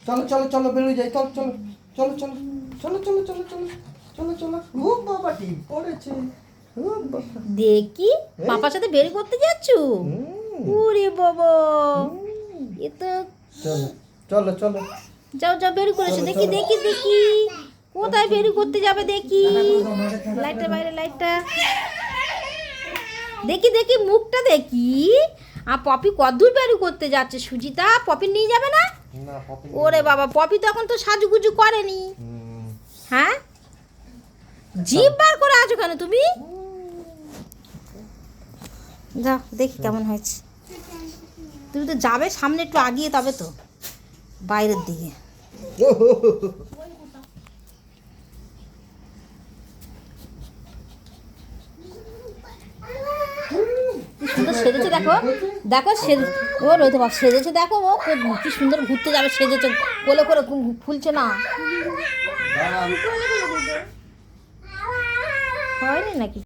চলো চলো চলো বেরোয় যাই, চলো চলো চলো চলো চলো চলো চলো চলো চলো চলো। ও বাবা ঠিক পড়েছে। দেখি পাপার সাথে বের করতে যাচ্ছ? ওরে বাবা, এ তো চলো চলো চলো। যাও যাও বের করেছে। দেখি দেখি দেখি কোথায় বের করতে যাবে দেখি। লাইটটা বাইরে, লাইটটা দেখি দেখি, মুখটা দেখি। আর পপি কদ্দূর বের করতে যাচ্ছে? সুজিতা পপি নিয়ে যাবে না? ওরে বাবা, পপি তখন তো সাজুগুজু করেনি। হ্যাঁ, জিভ বার করে আছো কেন তুমি? যাও দেখি কেমন হয়েছে। তুমি তো যাবে সামনে একটু আগিয়ে, তবে তো বাইরের দিকে। সুন্দর সেজেছে দেখো, দেখো সেজে, ও রয়েছে বাবা সেজেছে দেখো, ও কি সুন্দর ঘুরতে যাবে সেজেছে, কোলে করে ফুলছে না হয়নি নাকি?